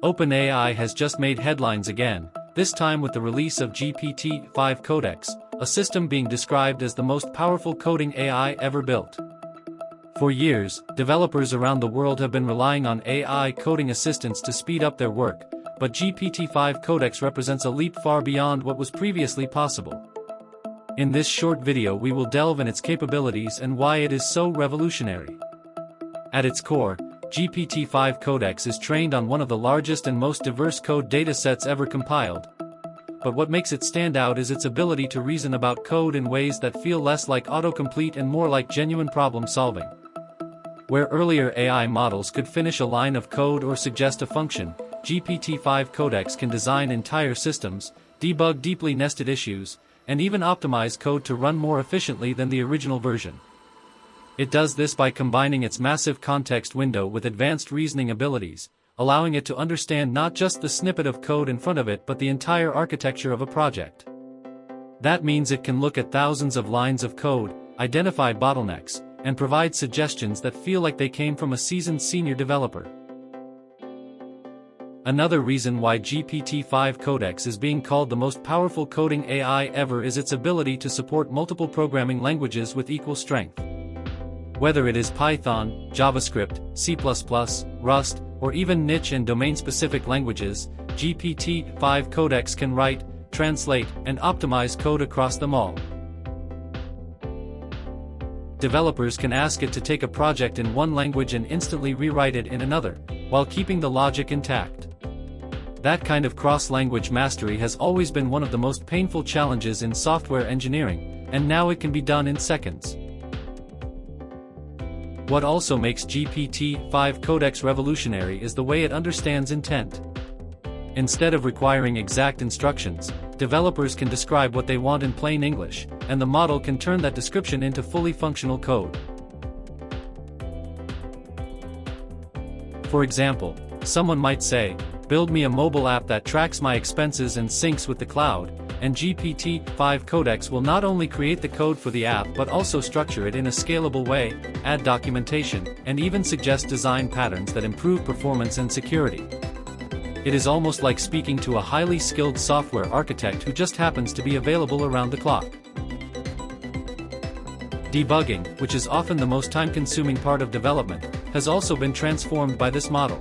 OpenAI has just made headlines again, this time with the release of GPT-5 Codex, a system being described as the most powerful coding AI ever built. For years, developers around the world have been relying on AI coding assistants to speed up their work, but GPT-5 Codex represents a leap far beyond what was previously possible. In this short video we will delve in its capabilities and why it is so revolutionary. At its core, GPT-5 Codex is trained on one of the largest and most diverse code datasets ever compiled. But what makes it stand out is its ability to reason about code in ways that feel less like autocomplete and more like genuine problem solving. Where earlier AI models could finish a line of code or suggest a function, GPT-5 Codex can design entire systems, debug deeply nested issues, and even optimize code to run more efficiently than the original version. It does this by combining its massive context window with advanced reasoning abilities, allowing it to understand not just the snippet of code in front of it but the entire architecture of a project. That means it can look at thousands of lines of code, identify bottlenecks, and provide suggestions that feel like they came from a seasoned senior developer. Another reason why GPT-5 Codex is being called the most powerful coding AI ever is its ability to support multiple programming languages with equal strength. Whether it is Python, JavaScript, C++, Rust, or even niche and domain-specific languages, GPT-5 Codex can write, translate, and optimize code across them all. Developers can ask it to take a project in one language and instantly rewrite it in another, while keeping the logic intact. That kind of cross-language mastery has always been one of the most painful challenges in software engineering, and now it can be done in seconds. What also makes GPT-5 Codex revolutionary is the way it understands intent. Instead of requiring exact instructions, developers can describe what they want in plain English, and the model can turn that description into fully functional code. For example, someone might say, "Build me a mobile app that tracks my expenses and syncs with the cloud," and GPT-5 Codex will not only create the code for the app but also structure it in a scalable way, add documentation, and even suggest design patterns that improve performance and security. It is almost like speaking to a highly skilled software architect who just happens to be available around the clock. Debugging, which is often the most time-consuming part of development, has also been transformed by this model.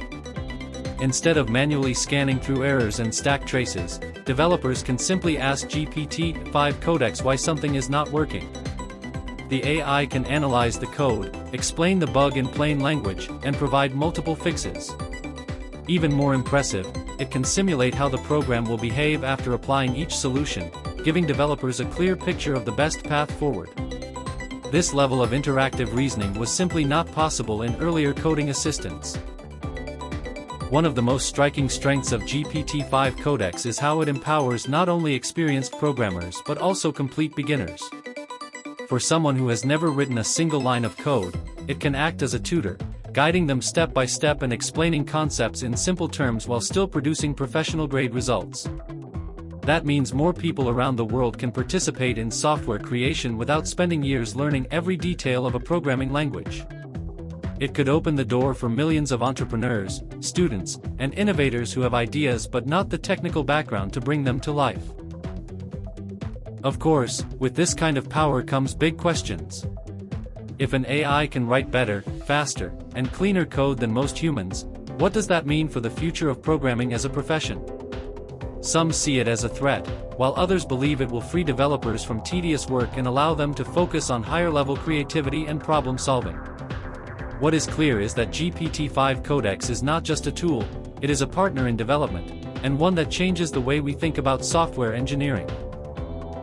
Instead of manually scanning through errors and stack traces, developers can simply ask GPT-5 Codex why something is not working. The AI can analyze the code, explain the bug in plain language, and provide multiple fixes. Even more impressive, it can simulate how the program will behave after applying each solution, giving developers a clear picture of the best path forward. This level of interactive reasoning was simply not possible in earlier coding assistants. One of the most striking strengths of GPT-5 Codex is how it empowers not only experienced programmers but also complete beginners. For someone who has never written a single line of code, it can act as a tutor, guiding them step by step and explaining concepts in simple terms while still producing professional-grade results. That means more people around the world can participate in software creation without spending years learning every detail of a programming language. It could open the door for millions of entrepreneurs, students, and innovators who have ideas but not the technical background to bring them to life. Of course, with this kind of power comes big questions. If an AI can write better, faster, and cleaner code than most humans, what does that mean for the future of programming as a profession? Some see it as a threat, while others believe it will free developers from tedious work and allow them to focus on higher-level creativity and problem-solving. What is clear is that GPT-5 Codex is not just a tool, it is a partner in development, and one that changes the way we think about software engineering.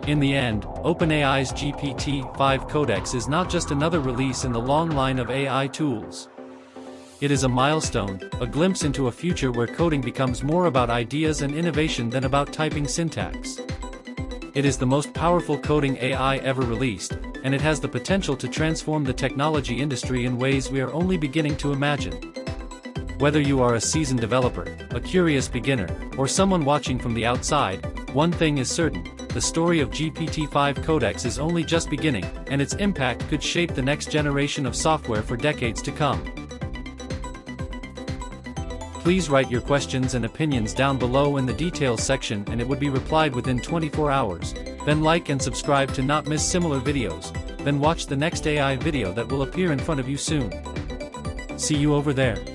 In the end, OpenAI's GPT-5 Codex is not just another release in the long line of AI tools. It is a milestone, a glimpse into a future where coding becomes more about ideas and innovation than about typing syntax. It is the most powerful coding AI ever released, and it has the potential to transform the technology industry in ways we are only beginning to imagine. Whether you are a seasoned developer, a curious beginner, or someone watching from the outside, one thing is certain: the story of GPT-5 Codex is only just beginning, and its impact could shape the next generation of software for decades to come. Please write your questions and opinions down below in the details section and it would be replied within 24 hours. Then like and subscribe to not miss similar videos. Then watch the next AI video that will appear in front of you soon. See you over there.